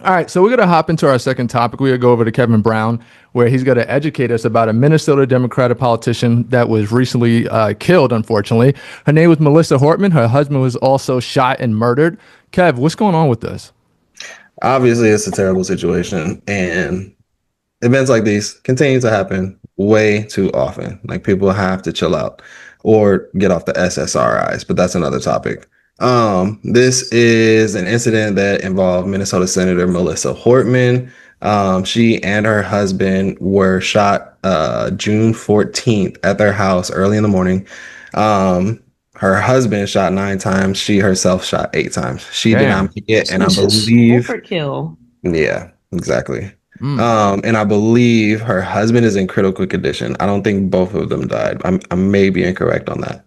All right, so we're going to hop into our second topic. We're going to go over to Kevin Brown, where he's going to educate us about a Minnesota Democratic politician that was recently killed, unfortunately. Her name was Melissa Hortman. Her husband was also shot and murdered. Kev, what's going on with this? Obviously, it's a terrible situation, and events like these continue to happen way too often. Like people have to chill out or get off the SSRIs, but that's another topic. This is an incident that involved Minnesota Senator Melissa Hortman. She and her husband were shot June 14th at their house early in the morning. Her husband shot 9 times. She herself shot 8 times. She did Damn. not make it, and I Jesus. believe, Overkill. yeah, exactly. Mm. And I believe her husband is in critical condition. I don't think both of them died. I may be incorrect on that.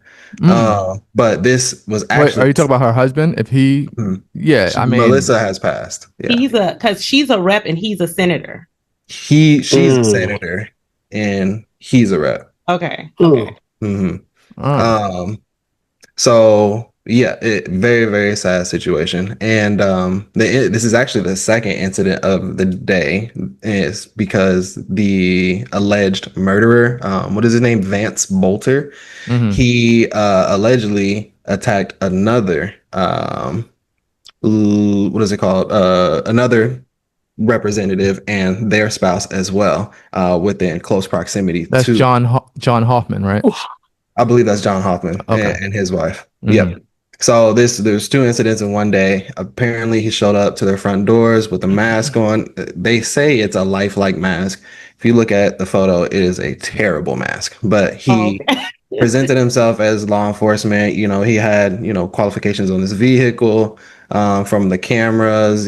But this was Wait, actually. are you talking about her husband? If he, yeah, I mean, Melissa has passed. Yeah, Because she's a rep and he's a senator. she's a senator and he's a rep. Okay. hmm oh, So yeah, very, very sad situation. And this is actually the second incident of the day, is because the alleged murderer, what is his name, Vance Boelter, he allegedly attacked another what is it called, another representative and their spouse as well, within close proximity. that's to John Hoffman, right? I believe that's John Hoffman. Okay. And his wife. Yep. So there's 2 incidents in one day. Apparently he showed up to their front doors with a mask on. They say it's a lifelike mask. If you look at the photo, it is a terrible mask. But he presented himself as law enforcement. You know, he had, qualifications on his vehicle, from the cameras,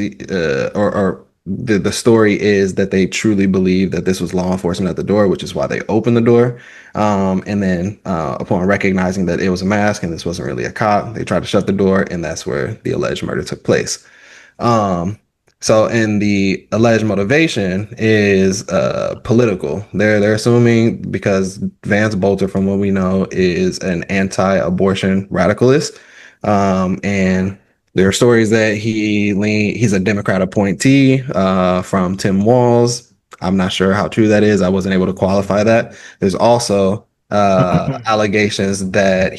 or the story is that they truly believe that this was law enforcement at the door, which is why they opened the door. And then upon recognizing that it was a mask and this wasn't really a cop, they tried to shut the door, and that's where the alleged murder took place. So, and the alleged motivation is political. They're assuming because Vance Boelter, from what we know, is an anti-abortion radicalist, and there are stories that he's a Democrat appointee from Tim Walz. I'm not sure how true that is. I wasn't able to qualify that. There's also allegations that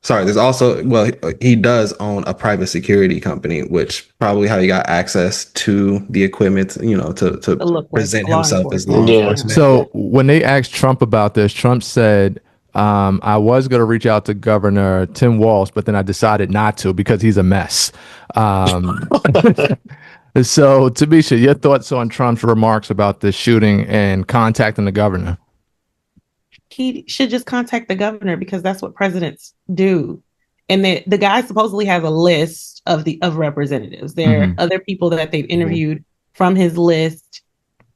there's also, well, he does own a private security company, which probably how he got access to the equipment, to present himself as law enforcement. So when they asked Trump about this, Trump said, I was going to reach out to Governor Tim Walz, but then I decided not to because he's a mess. So, Tamisha, your thoughts on Trump's remarks about the shooting and contacting the governor? He should just contact the governor because that's what presidents do. And the guy supposedly has a list of representatives. There are other people that they've interviewed from his list.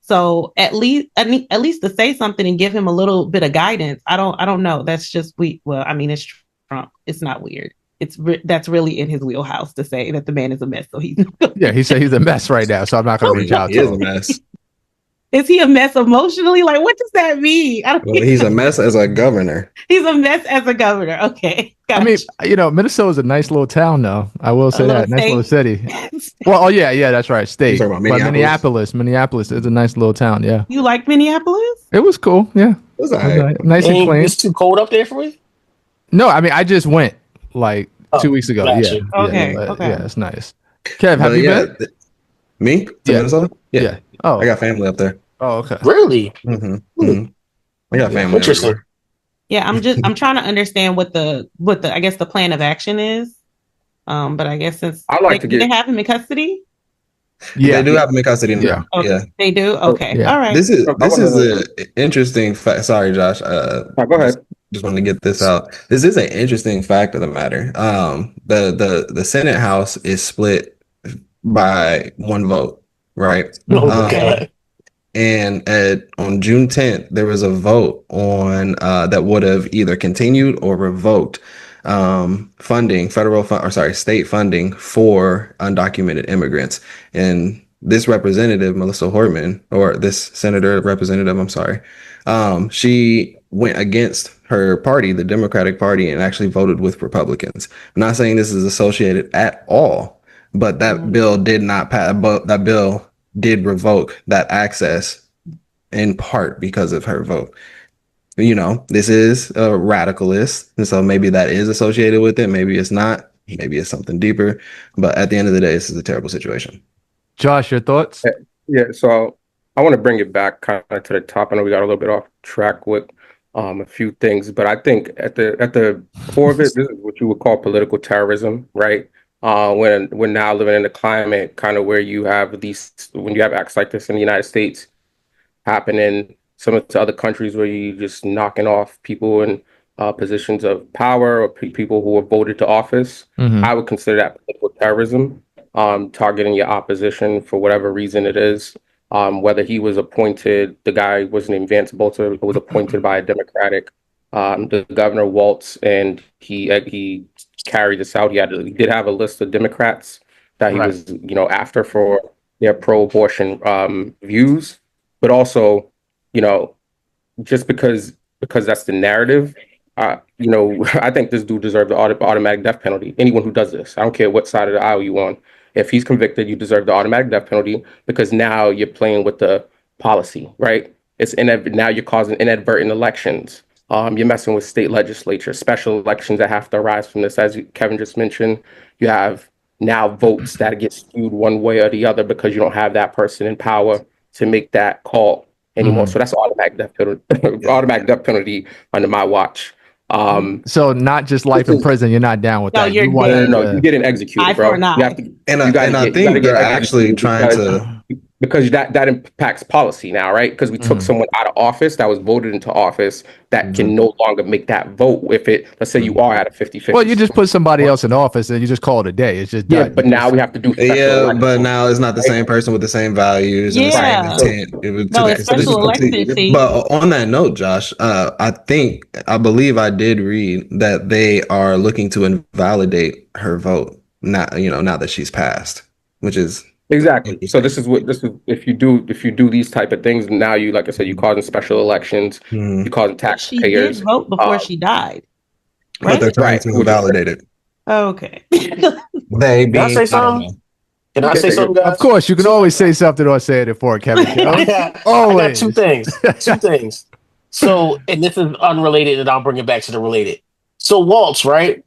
So at least to say something and give him a little bit of guidance. I don't know. That's just it's Trump. It's not weird. That's really in his wheelhouse to say that the man is a mess. So he said he's a mess right now. So I'm not going to reach out to him. He is a mess. Is he a mess emotionally? Like, what does that mean? He's a mess as a governor. He's a mess as a governor. Okay. Gotcha. I mean, Minnesota is a nice little town, though. I will say that. Nice little city. Well, oh, yeah, that's right. State. But Minneapolis is a nice little town, yeah. You like Minneapolis? It was cool, yeah. It was all right. Nice and clean. It's too cold up there for you? No, I mean, I just went like 2 weeks ago. Gotcha. Yeah. Okay. Yeah, it's nice. Kev, have you been? Me? To Minnesota? Yeah. Oh. I got family up there. Oh, okay. Really? I got family. Interesting. Everywhere. Yeah, I'm trying to understand what the I guess the plan of action is. But I guess since they have him in custody. Yeah, they do have him in custody now. Yeah. Okay. Yeah, they do. Okay, yeah. All right. This is an interesting fact. Sorry, Josh. Go ahead. Just want to get this out. This is an interesting fact of the matter. The Senate House is split by one vote, right? Okay. And on June 10th, there was a vote on that would have either continued or revoked funding, state funding for undocumented immigrants. And this representative, Melissa Hortman, or this senator representative, I'm sorry, she went against her party, the Democratic Party, and actually voted with Republicans. I'm not saying this is associated at all, but that bill did not pass. But that bill did revoke that access in part because of her vote. You know, this is a radicalist, and so maybe that is associated with it. Maybe it's not. Maybe it's something deeper. But at the end of the day, this is a terrible situation. Josh, your thoughts? Yeah, so I want to bring it back kind of to the top. I know we got a little bit off track with a few things, but I think at the core of it, this is what you would call political terrorism, right? When we're now living in a climate kind of where you have when you have acts like this in the United States happening, some of the other countries where you just knocking off people in positions of power or people who were voted to office, I would consider that political terrorism, targeting your opposition for whatever reason it is. Whether he was appointed, the guy was named Vance Boelter, was appointed by a Democratic, the Governor Waltz, and he carried this out. He did have a list of Democrats that he was, after for their pro-abortion views, but also, just because that's the narrative. I think this dude deserves the automatic death penalty. Anyone who does this, I don't care what side of the aisle you on. If he's convicted, you deserve the automatic death penalty because now you're playing with the policy, right? Now you're causing inadvertent elections. You're messing with state legislature, special elections that have to arise from this. As Kevin just mentioned, you have now votes that get skewed one way or the other because you don't have that person in power to make that call anymore. So that's automatic death penalty under my watch. So not just life in prison. You're not down with that. You're You're getting executed, bro. You have to, and I think they're actually trying to, because that impacts policy now, right? Because we took someone out of office that was voted into office that can no longer make that vote. Let's say you are at a 50-50. Well, you just put somebody else in office and you just call it a day. It's just done. But now we have to do but now it's not the same person with the same values and the same intent. But on that note, Josh, I believe I did read that they are looking to invalidate her vote now that she's passed, which is exactly. So this is if you do these type of things, now you, like I said, you causing special elections, you causing taxpayers. She did vote before she died, right? But they're trying to invalidate it. Okay. Can I say something? Can I say something, guys? Of course, you can always say something or say it for Kevin. Always. I got two things. So, and this is unrelated, and I'll bring it back to the related. So, Waltz, right?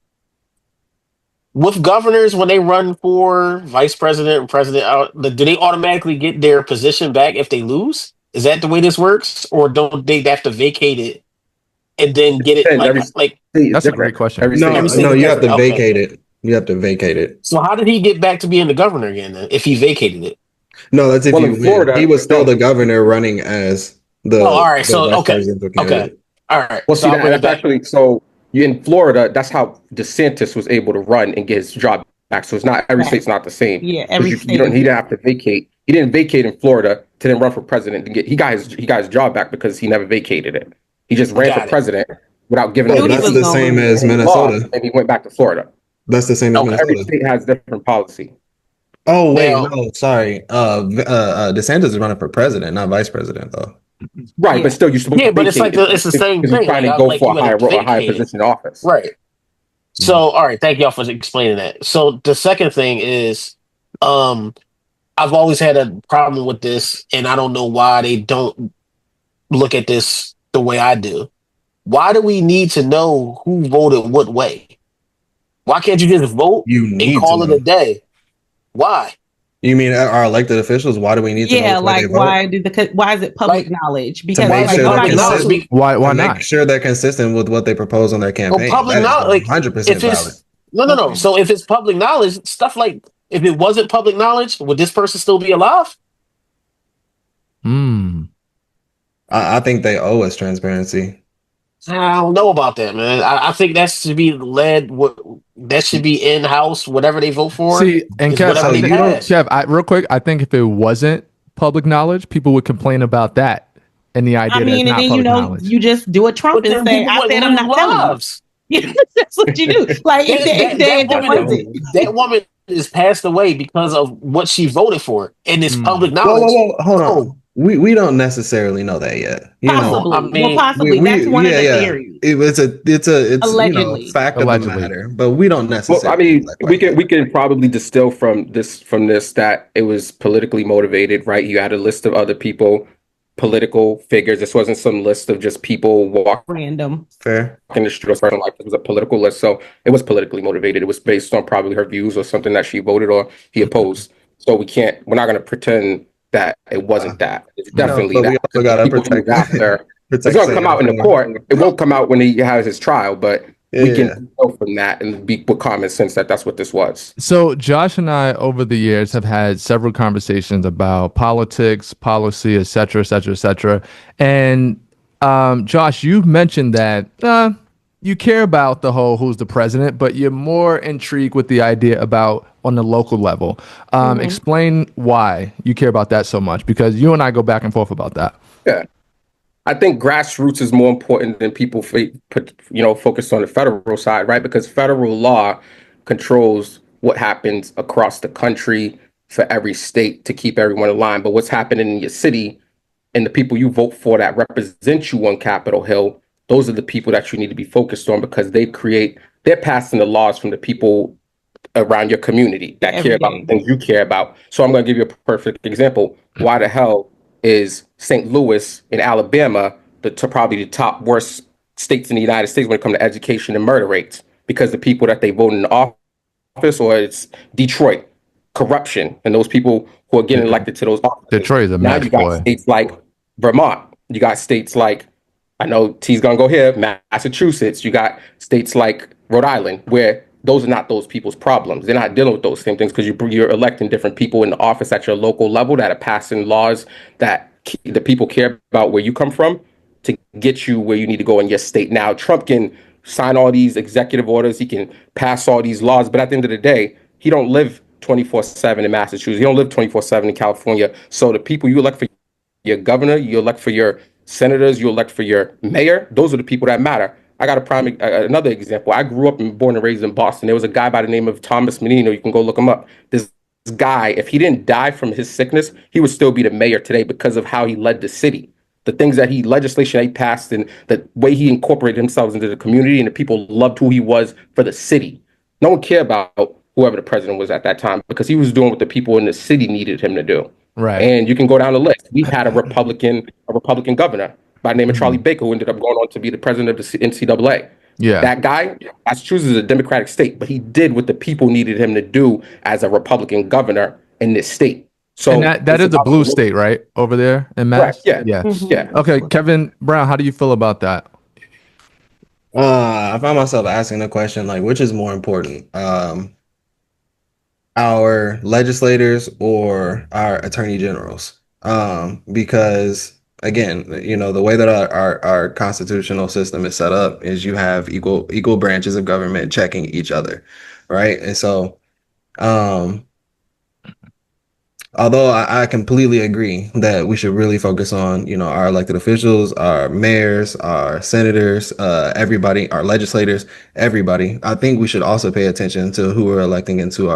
With governors, when they run for vice president and president, do they automatically get their position back if they lose? Is that the way this works, or don't they have to vacate it and then get it? That's a great question. No, you have to vacate it. You have to vacate it. So how did he get back to being the governor again then, if he vacated it? No, that's if you win. Florida, he was still the governor running as the. Oh, all right. So okay. All right. Well, see, that's actually so. In Florida, that's how DeSantis was able to run and get his job back. So it's not every state's not the same. Yeah, every state. He didn't have to vacate. He didn't vacate in Florida to then run for president. He got his job back because he never vacated it. He just ran for president without giving. That's the same as Minnesota, and he went back to Florida. That's the same as Minnesota. Every state has different policy. Oh wait, no, sorry. DeSantis is running for president, not vice president, though. Right, but still, you're supposed to. But it's like it's the same thing. Trying to go for a higher position in office. Right. So, all right, thank y'all for explaining that. So, the second thing is, I've always had a problem with this, and I don't know why they don't look at this the way I do. Why do we need to know who voted what way? Why can't you just vote and call it a day? Why? You mean our elected officials? Why do we need to know why is it public knowledge? Because why not? Make sure they're consistent with what they propose on their campaign. Well, public knowledge, 100% valid. No. So if it's public knowledge, stuff like if it wasn't public knowledge, would this person still be alive? I think they owe us transparency. I don't know about that, man. I think that should be that should be in-house, whatever they vote for. See, and Kev, real quick, I think if it wasn't public knowledge, people would complain about that and the idea that it's not public knowledge. You just do a Trump and say, I said I'm not telling you. That's what you do. Like, that woman is passed away because of what she voted for, and it's public knowledge. Hold on. we don't necessarily know that yet. You know, Possibly. I mean, possibly. That's one of the theories. It's Allegedly. fact Allegedly. of the matter, but we don't Well, necessarily. I mean, know we that can we can probably distill from this that it was politically motivated, right? You had a list of other people, political figures. This wasn't some list of just people walking Random. fair. the street. Like this was a political list, so it was politically motivated. It was based on probably her views or something that she voted or he opposed. So we're not going to pretend that it wasn't that. It's definitely but we that. also gotta People protect- who got there. It's protect going to come out in the Sam. court. It won't come out when he has his trial, but we Yeah. can go from that and be with common sense that that's what this was. So Josh and I, over the years, have had several conversations about politics, policy, et cetera, et cetera, et cetera. And Josh, you've mentioned that you care about the whole who's the president, but you're more intrigued with the idea about on the local level. Explain why you care about that so much, because you and I go back and forth about that. Yeah. I think grassroots is more important than people focus on the federal side, right? Because federal law controls what happens across the country for every state to keep everyone in line. But what's happening in your city and the people you vote for that represent you on Capitol Hill, those are the people that you need to be focused on, because they're passing the laws from the people around your community that care about the things you care about. So I'm going to give you a perfect example. Why the hell is St. Louis in Alabama probably the top worst states in the United States when it comes to education and murder rates? Because the people that they vote in office, or it's Detroit, corruption, and those people who are getting elected to those offices. Detroit is a now mess, you got boy. states like Vermont. You got states like, I know T's gonna go here, Massachusetts. You got states like Rhode Island, where those are not those people's problems. They're not dealing with those same things, because you're electing different people in the office at your local level that are passing laws that the people care about where you come from to get you where you need to go in your state. Now, Trump can sign all these executive orders. He can pass all these laws. But at the end of the day, he don't live 24/7 in Massachusetts. He don't live 24/7 in California. So the people you elect for your governor, you elect for your senators, you elect for your mayor, those are the people that matter. I got another example. I grew up and born and raised in Boston. There was a guy by the name of Thomas Menino. You can go look him up. This guy, if he didn't die from his sickness, he would still be the mayor today because of how he led the city. The things legislation that he passed, and the way he incorporated himself into the community, and the people loved who he was for the city. No one cared about whoever the president was at that time, because he was doing what the people in the city needed him to do. Right. And you can go down the list. We've had a Republican governor by the name of Charlie Baker, who ended up going on to be the president of the NCAA. Yeah. That guy, Massachusetts is a Democratic state, but he did what the people needed him to do as a Republican governor in this state. So and that is a blue state, right? Over there in Mass? Right, Yeah. yeah. Okay, Kevin Brown, how do you feel about that? I find myself asking the question, like, which is more important, our legislators or our attorney generals? Because again, the way that our constitutional system is set up is you have equal branches of government checking each other, right? And so, although I completely agree that we should really focus on, our elected officials, our mayors, our senators, everybody, our legislators, everybody, I think we should also pay attention to who we're electing into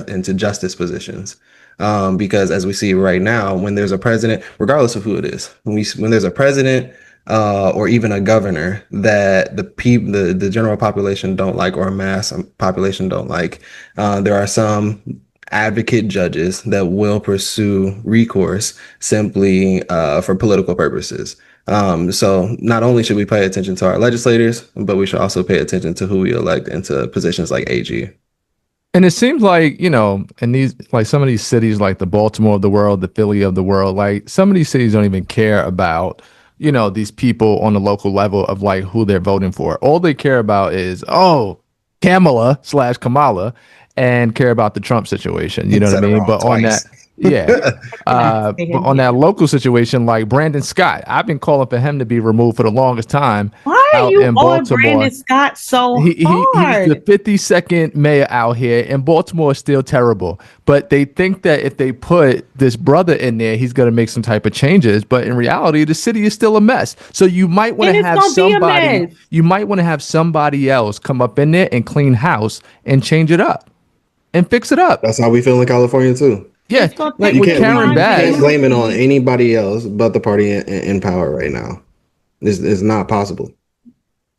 into justice positions. Because as we see right now, when there's a president, regardless of who it is, when there's a president or even a governor that the general population don't like, or a mass population don't like, there are some advocate judges that will pursue recourse simply for political purposes. So not only should we pay attention to our legislators, but we should also pay attention to who we elect into positions like AG. And it seems like, in these, like some of these cities, like the Baltimore of the world, the Philly of the world, like some of these cities don't even care about, these people on the local level of like who they're voting for. All they care about is, Kamala, and care about the Trump situation. You know what I mean? But on that, but on that local situation, like Brandon Scott, I've been calling for him to be removed for the longest time. Why are you in on Brandon Scott so hard? He's the 52nd mayor out here, and Baltimore is still terrible. But they think that if they put this brother in there, he's going to make some type of changes. But in reality, the city is still a mess. So you might want to have somebody. You might want to have somebody else come up in there and clean house and change it up and fix it up. That's how we feel in California too. Yeah, It's gonna like take with You Karen can't Bass. blame it on anybody else but the party in power right now. It's not possible.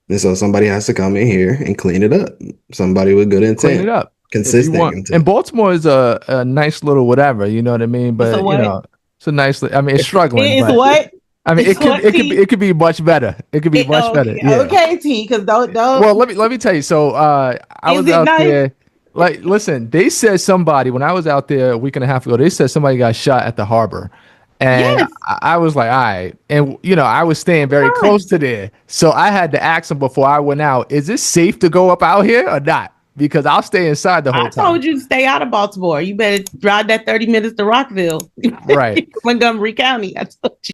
And so somebody has to come in here and clean it up. Somebody with good intent. Clean it up. If you Consistent want. intent. And Baltimore is a nice little whatever, you know what I mean? But a what? you know, it's a nice. I mean, it's struggling. It is but, what? I mean, It's what, T? it could be much better. It could be much better. Yeah. Okay, T, because don't. Well, let me tell you. So I Is was it out nice? there. Like, listen, they said somebody when I was out there a week and a half ago. They said somebody got shot at the harbor, and Yes. I was like, all right. And you know, I was staying very Fine. close to there, so I had to ask them before I went out: is it safe to go up out here or not? Because I'll stay inside the whole I time. told you to stay out of Baltimore. You better drive that 30 minutes to Rockville, Right. Montgomery County. I told you.